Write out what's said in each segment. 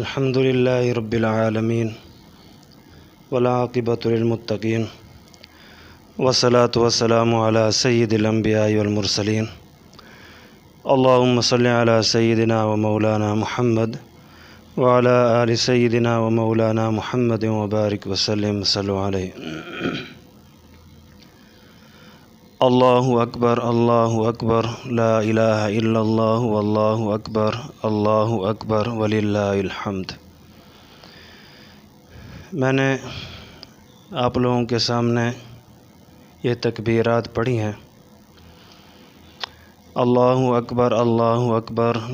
الحمد للہ رب العالمین والعاقبۃ للمتقین والصلاة والسلام علی سید الانبیاء والمرسلین اللہم صل علی سیدنا و مولانا محمد وعلی آل سیدنا و مولانا محمد وبارک وسلم صلو علیہ۔ اللہ اکبر لا الہ الا اللہ واللہ اکبر وللہ الحمد۔ میں نے آپ لوگوں کے سامنے یہ تکبیرات پڑھی ہیں۔ اللہ اکبر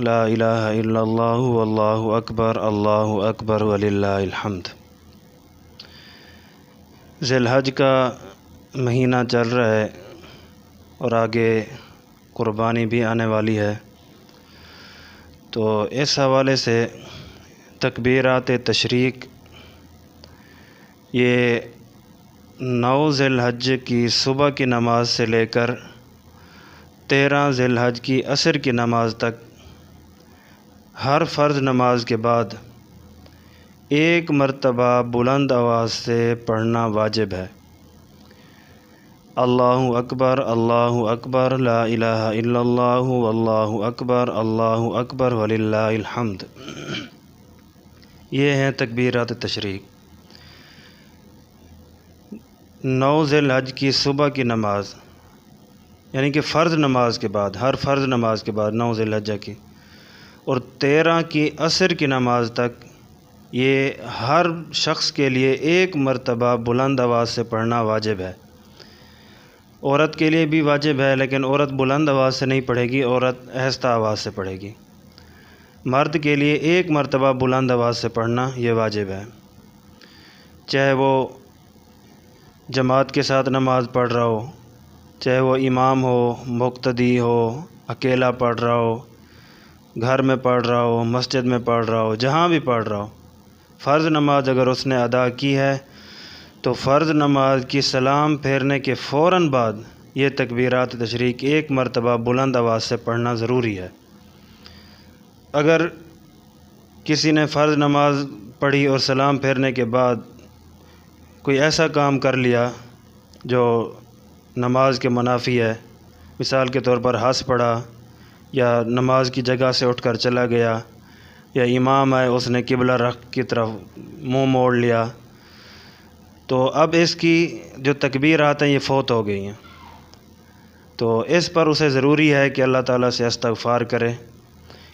لا الہ الا اللہ واللہ اکبر وللہ الحمد۔ ذی الحج کا مہینہ چل رہا ہے اور آگے قربانی بھی آنے والی ہے، تو اس حوالے سے تکبیرات تشریق یہ 9 ذی الحج کی صبح کی نماز سے لے کر 13 ذی الحج کی عصر کی نماز تک ہر فرض نماز کے بعد ایک مرتبہ بلند آواز سے پڑھنا واجب ہے۔ اللہ اکبر لا الہ الا اللہ واللہ اکبر وللہ الحمد۔ یہ ہیں تکبیرات تشریق۔ 9 ذی الحج کی صبح کی نماز یعنی کہ فرض نماز کے بعد، ہر فرض نماز کے بعد 9 ذی الحجہ کی، اور 13 کی عصر کی نماز تک یہ ہر شخص کے لیے ایک مرتبہ بلند آواز سے پڑھنا واجب ہے۔ عورت کے لیے بھی واجب ہے، لیکن عورت بلند آواز سے نہیں پڑھے گی، عورت آہستہ آواز سے پڑھے گی۔ مرد کے لیے ایک مرتبہ بلند آواز سے پڑھنا یہ واجب ہے، چاہے وہ جماعت کے ساتھ نماز پڑھ رہا ہو، چاہے وہ امام ہو، مقتدی ہو، اکیلا پڑھ رہا ہو، گھر میں پڑھ رہا ہو، مسجد میں پڑھ رہا ہو، جہاں بھی پڑھ رہا ہو۔ فرض نماز اگر اس نے ادا کی ہے تو فرض نماز کی سلام پھیرنے کے فوراً بعد یہ تکبیرات تشریق ایک مرتبہ بلند آواز سے پڑھنا ضروری ہے۔ اگر کسی نے فرض نماز پڑھی اور سلام پھیرنے کے بعد کوئی ایسا کام کر لیا جو نماز کے منافی ہے، مثال کے طور پر ہنس پڑا، یا نماز کی جگہ سے اٹھ کر چلا گیا، یا امام ہے اس نے قبلہ رخ کی طرف منہ موڑ لیا، تو اب اس کی جو تکبیرات ہیں یہ فوت ہو گئی ہیں، تو اس پر اسے ضروری ہے کہ اللہ تعالیٰ سے استغفار کرے،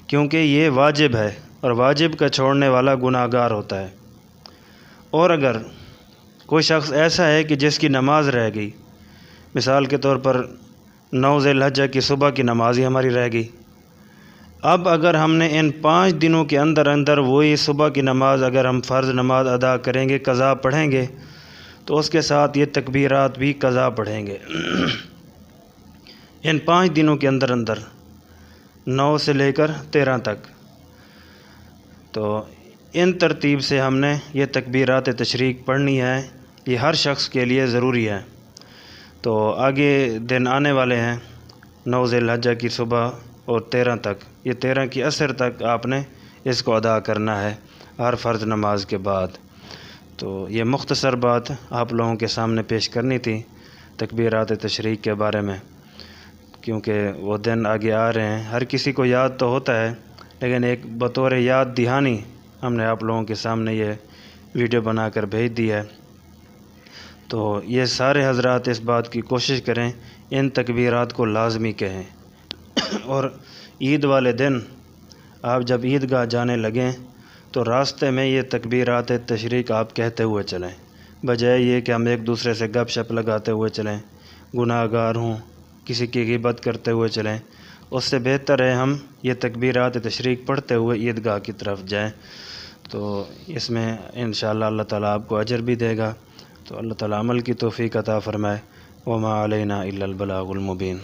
کیونکہ یہ واجب ہے اور واجب کا چھوڑنے والا گناہ گار ہوتا ہے۔ اور اگر کوئی شخص ایسا ہے کہ جس کی نماز رہ گئی، مثال کے طور پر 9 ذی الحجہ کی صبح کی نماز ہی ہماری رہ گئی، اب اگر ہم نے ان 5 دنوں کے اندر وہی صبح کی نماز اگر ہم فرض نماز ادا کریں گے، قضا پڑھیں گے، تو اس کے ساتھ یہ تکبیرات بھی قضا پڑھیں گے۔ ان 5 دنوں کے اندر 9 سے لے کر 13 تک، تو ان ترتیب سے ہم نے یہ تکبیرات تشریق پڑھنی ہے، یہ ہر شخص کے لیے ضروری ہے۔ تو آگے دن آنے والے ہیں 9 ذی الحجہ کی صبح اور 13 تک، یہ 13 کی عصر تک آپ نے اس کو ادا کرنا ہے ہر فرض نماز کے بعد۔ تو یہ مختصر بات آپ لوگوں کے سامنے پیش کرنی تھی تکبیرات تشریق کے بارے میں، کیونکہ وہ دن آگے آ رہے ہیں۔ ہر کسی کو یاد تو ہوتا ہے، لیکن ایک بطور یاد دہانی ہم نے آپ لوگوں کے سامنے یہ ویڈیو بنا کر بھیج دی ہے۔ تو یہ سارے حضرات اس بات کی کوشش کریں ان تکبیرات کو لازمی کہیں، اور عید والے دن آپ جب عیدگاہ جانے لگیں تو راستے میں یہ تکبیرات تشریق آپ کہتے ہوئے چلیں، بجائے یہ کہ ہم ایک دوسرے سے گپ شپ لگاتے ہوئے چلیں، گناہ گار ہوں، کسی کی غیبت کرتے ہوئے چلیں۔ اس سے بہتر ہے ہم یہ تکبیرات تشریق پڑھتے ہوئے عیدگاہ کی طرف جائیں، تو اس میں انشاءاللہ اللہ تعالیٰ آپ کو اجر بھی دے گا۔ تو اللہ تعالیٰ عمل کی توفیق عطا فرمائے۔ وما علینا الا البلاغ المبین۔